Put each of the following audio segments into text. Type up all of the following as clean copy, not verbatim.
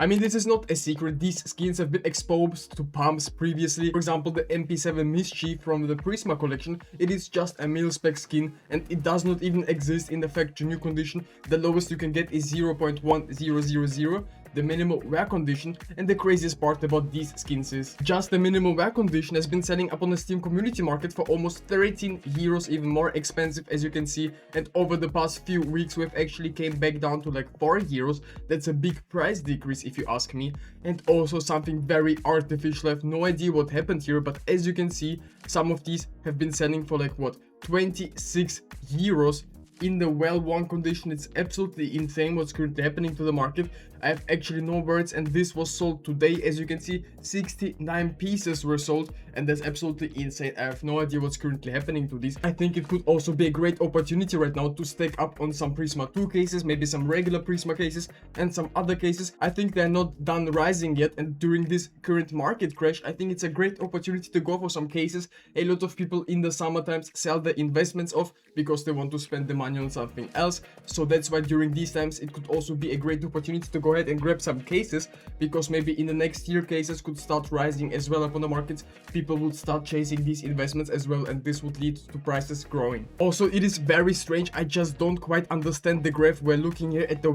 I mean, this is not a secret. These skins have been exposed to pumps previously. For example, the MP7 Mischief from the Prisma Collection. It is just a mil-spec skin and it does not even exist in the factory new condition. The lowest you can get is 0.1000. The minimal wear condition, and the craziest part about these skins is just the minimal wear condition has been selling up on the Steam community market for almost 13 euros, even more expensive as you can see, and over the past few weeks we've actually came back down to like 4 euros. That's a big price decrease if you ask me, and also something very artificial. I have no idea what happened here, but as you can see, some of these have been selling for like what, 26 euros in the well-worn condition. It's absolutely insane what's currently happening to the market. I have actually no words, and this was sold today. As you can see, 69 pieces were sold, and that's absolutely insane. I have no idea what's currently happening to this. I think it could also be a great opportunity right now to stack up on some Prisma 2 cases, maybe some regular Prisma cases and some other cases. I think they're not done rising yet, and during this current market crash, I think it's a great opportunity to go for some cases. A lot of people in the summer times sell their investments off because they want to spend the money on something else. So that's why during these times it could also be a great opportunity to go ahead and grab some cases, because maybe in the next year cases could start rising as well upon the markets. People would start chasing these investments as well, and this would lead to prices growing. Also, it is very strange. I just don't quite understand the graph. We're looking here at the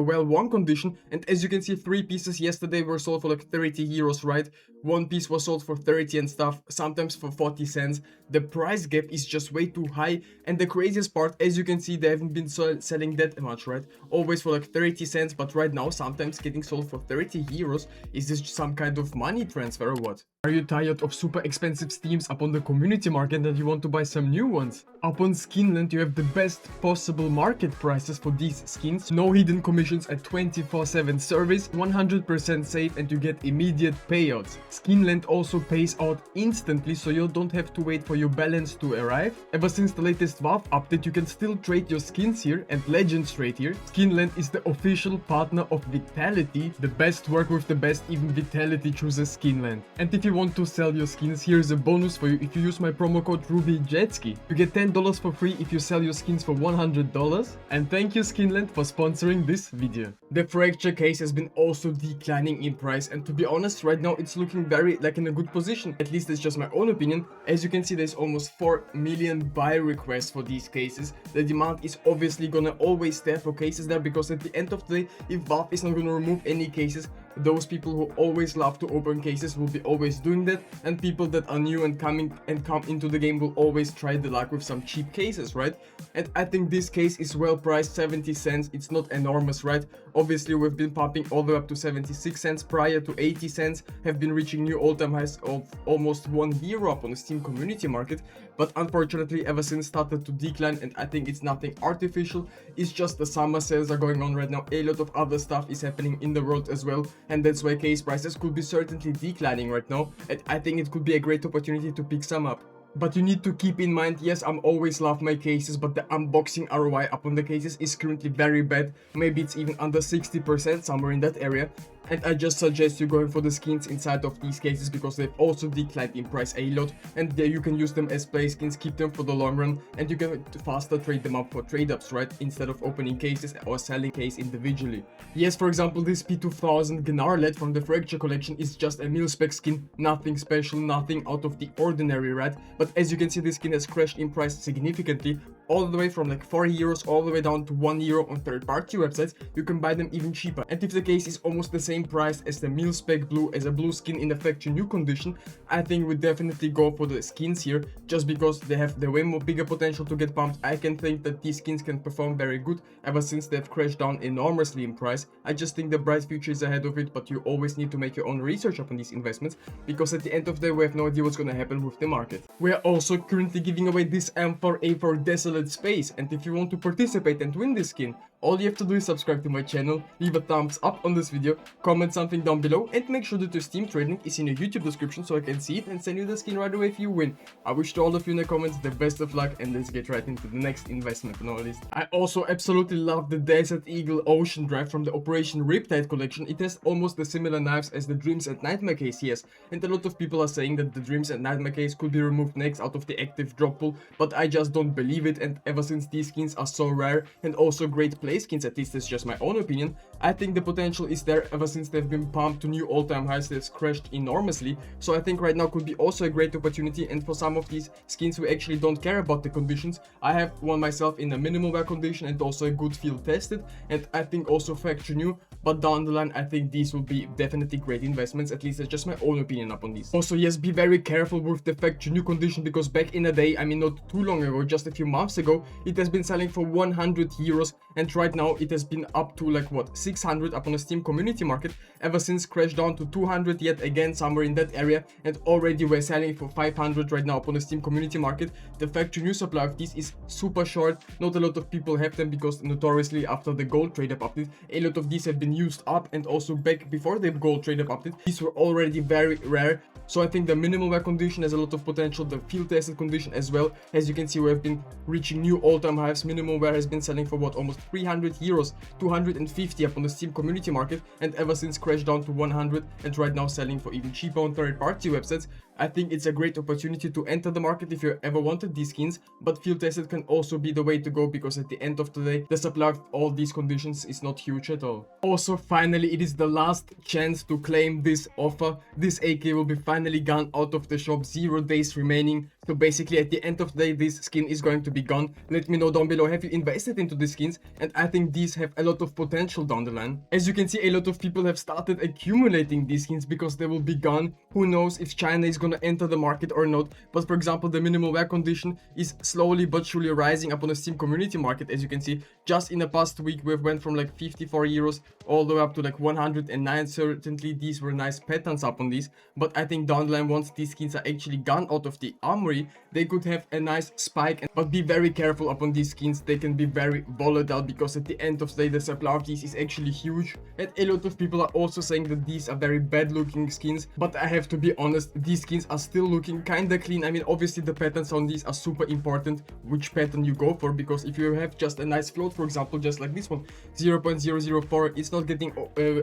well-worn condition, and as you can see, 3 pieces yesterday were sold for like 30 euros, right? 1 piece was sold for 30 and stuff, sometimes for 40 cents. The price gap is just way too high, and the craziest part, as you can see, they haven't been selling that much, right? Always for like 30 cents, but right now sometimes getting sold for 30 euros. Is this some kind of money transfer or what? Are you tired of super expensive steams upon the community market and you want to buy some new ones? Upon Skinland, you have the best possible market prices for these skins. No hidden commissions, a 24/7 service, 100% safe, and you get immediate payouts. Skinland also pays out instantly, so you don't have to wait for your balance to arrive. Ever since the latest Valve update, you can still trade your skins here and Legends trade here. Skinland is the official partner of Vitality. The best work with the best, even Vitality chooses Skinland. And if you want to sell your skins, here's a bonus for you. If you use my promo code RubyJetski, you get $10 for free if you sell your skins for $100. And thank you Skinland for sponsoring this video. The fracture case has been also declining in price, and to be honest, right now it's looking very like in a good position. At least it's just my own opinion. As you can see, there's almost 4 million buy requests for these cases. The demand is obviously gonna always stay for cases there, because at the end of the day, if Valve is not gonna remove any cases, those people who always love to open cases will be always doing that, and people that are new and come into the game will always try the luck with some cheap cases, right? And I think this case is well priced, 70 cents. It's not enormous, right? Obviously we've been pumping all the way up to 76 cents prior to 80 cents, have been reaching new all-time highs of almost €1 up on the Steam community market, but unfortunately ever since started to decline, and I think it's nothing artificial. It's just the summer sales are going on right now. A lot of other stuff is happening in the world as well, and that's why case prices could be certainly declining right now, and I think it could be a great opportunity to pick some up. But you need to keep in mind, yes, I'm always love my cases, but the unboxing ROI upon the cases is currently very bad. Maybe it's even under 60%, somewhere in that area. And I just suggest you going for the skins inside of these cases, because they've also declined in price a lot, and there you can use them as play skins, keep them for the long run, and you can faster trade them up for trade ups, right, instead of opening cases or selling case individually. Yes, for example, this P2000 Gnarlet from the Fracture collection is just a mil-spec skin, nothing special, nothing out of the ordinary, right? But as you can see, this skin has crashed in price significantly, all the way from like 4 euros all the way down to €1 on third-party websites. You can buy them even cheaper, and if the case is almost the same price as the mil-spec blue, as a blue skin in the factory new condition, I think we definitely go for the skins here, just because they have the way more bigger potential to get pumped. I can think that these skins can perform very good ever since they've crashed down enormously in price. I just think the bright future is ahead of it, but you always need to make your own research upon these investments, because at the end of the day we have no idea what's going to happen with the market. We are also currently giving away this M4A4 Desolate Space, and if you want to participate and win this skin, all you have to do is subscribe to my channel, leave a thumbs up on this video, comment something down below, and make sure that your Steam trading is in your YouTube description so I can see it and send you the skin right away if you win. I wish to all of you in the comments the best of luck, and let's get right into the next investment on our list. I also absolutely love the Desert Eagle Ocean Drive from the Operation Riptide collection. It has almost the similar knives as the Dreams and Nightmare case, yes, and a lot of people are saying that the Dreams and Nightmare case could be removed next out of the active drop pool, but I just don't believe it, and ever since these skins are so rare and also great play play skins, at least that's just my own opinion. I think the potential is there ever since they've been pumped to new all-time highs. They've crashed enormously, so I think right now could be also a great opportunity. And for some of these skins who actually don't care about the conditions, I have one myself in a minimal wear condition and also a good field tested, and I think also factory new. But down the line, I think these will be definitely great investments. At least that's just my own opinion upon these. Also, yes, be very careful with the factory new condition, because back in the day, I mean not too long ago, just a few months ago, it has been selling for 100 euros, and right now it has been up to like what, 600 up on the Steam community market, ever since crashed down to 200 yet again, somewhere in that area, and already we're selling for 500 right now upon the Steam community market. The factory new supply of these is super short. Not a lot of people have them, because notoriously after the gold trade up update, a lot of these have been used up, and also back before the gold trade up update, these were already very rare. So I think the minimal wear condition has a lot of potential, the field tested condition as well. As you can see, we have been reaching new all-time highs. Minimal wear has been selling for what, almost 300 euros, 250 up on the Steam community market, and ever since crashed down to 100, and right now selling for even cheaper on third-party websites. I think it's a great opportunity to enter the market if you ever wanted these skins, but field tested can also be the way to go, because at the end of the day, the supply of all these conditions is not huge at all. Also, finally, it is the last chance to claim this offer. This AK will be finally gone out of the shop, 0 days remaining. So basically at the end of the day, this skin is going to be gone. Let me know down below, have you invested into these skins? And I think these have a lot of potential down the line. As you can see, a lot of people have started accumulating these skins because they will be gone. Who knows if China is gonna enter the market or not. But for example, the minimal wear condition is slowly but surely rising up on the Steam community market. As you can see, just in the past week, we've went from like 54 euros all the way up to like 109. Certainly these were nice patterns up on these, but I think down the line, once these skins are actually gone out of the armory, they could have a nice spike. But be very careful upon these skins, they can be very volatile, because at the end of the day, the supply of these is actually huge. And a lot of people are also saying that these are very bad looking skins, but I have to be honest, these skins are still looking kinda clean. I mean, obviously the patterns on these are super important, which pattern you go for, because if you have just a nice float, for example, just like this one, 0.004, it's not getting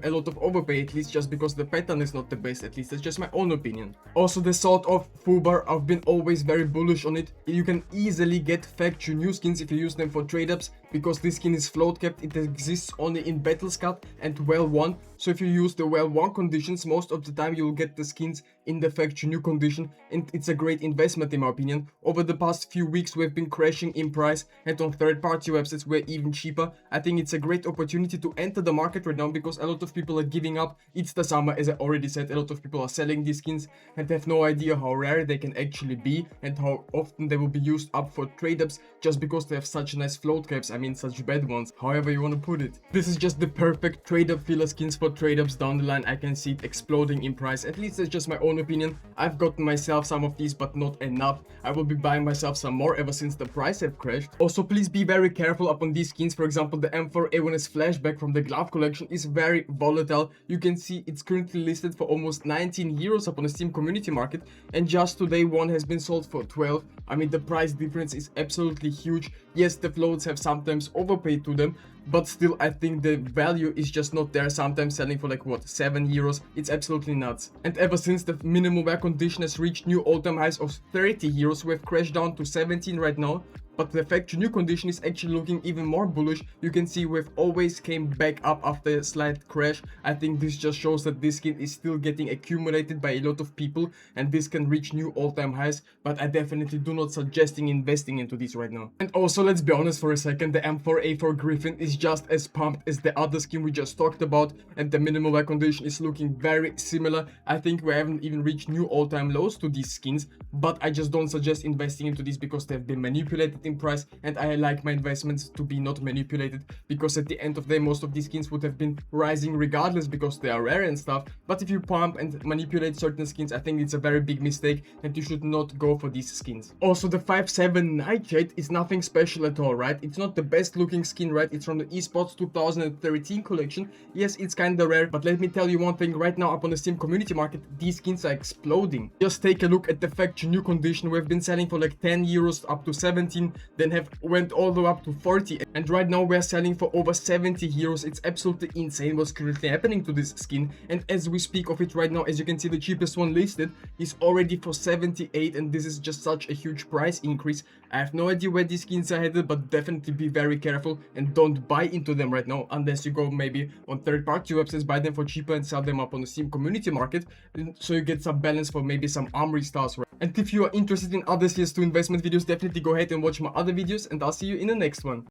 a lot of overpay, at least just because the pattern is not the best. At least that's just my own opinion. Also, the sort of Fubar, I've been always very bullish on it. You can easily get factory new skins if you use them for trade ups, because this skin is float capped. It exists only in battle scut and well won. So if you use the well won conditions, most of the time you'll get the skins in the factory new condition, and it's a great investment in my opinion. Over the past few weeks, we've been crashing in price, and on third-party websites we're even cheaper. I think it's a great opportunity to enter the market right now, because a lot of people are giving up. It's the summer, as I already said. A lot of people are selling these skins and have no idea how rare they can actually be and how often they will be used up for trade ups, just because they have such nice float caps. I mean, such bad ones, however you want to put it. This is just the perfect trade up filler skins for trade ups. Down the line, I can see it exploding in price. At least that's just my own opinion. I've gotten myself some of these, but not enough. I will be buying myself some more ever since the price have crashed. Also, please be very careful upon these skins. For example, the M4A1S flashback from the glove collection is very volatile. You can see it's currently listed for almost 19 euros upon the Steam community market, and just today one has been sold for 12. I mean, the price difference is absolutely huge. Yes, the floats have sometimes overpaid to them, but still I think the value is just not there. Sometimes selling for like what, 7 euros. It's absolutely nuts. And ever since the minimum wear condition has reached new all-time highs of 30 euros, we have crashed down to 17 right now. But the factory new condition is actually looking even more bullish. You can see we've always came back up after a slight crash. I think this just shows that this skin is still getting accumulated by a lot of people, and this can reach new all-time highs, but I definitely do not suggesting investing into this right now. And also, let's be honest for a second, the M4A4 Griffin is just as pumped as the other skin we just talked about, and the minimal wear condition is looking very similar. I think we haven't even reached new all-time lows to these skins, but I just don't suggest investing into these because they've been manipulated in price, and I like my investments to be not manipulated, because at the end of the day, most of these skins would have been rising regardless because they are rare and stuff. But if you pump and manipulate certain skins, I think it's a very big mistake, and you should not go for these skins. Also, the 5.7 Nightshade is nothing special at all, right? It's not the best looking skin, right? It's from the esports 2013 collection. Yes, it's kinda rare, but let me tell you one thing, right now up on the Steam community market, these skins are exploding. Just take a look at the factory new condition. We've been selling for like 10 euros up to 17, then have went all the way up to 40, and right now we're selling for over 70 euros. It's absolutely insane what's currently happening to this skin. And as we speak of it right now, as you can see, the cheapest one listed is already for 78, and this is just such a huge price increase. I have no idea where these skins are headed, but definitely be very careful and don't buy buy into them right now, unless you go maybe on third-party websites, buy them for cheaper and sell them up on the Steam community market, so you get some balance for maybe some armory styles, right? And if you are interested in other CS2 investment videos, definitely go ahead and watch my other videos, and I'll see you in the next one.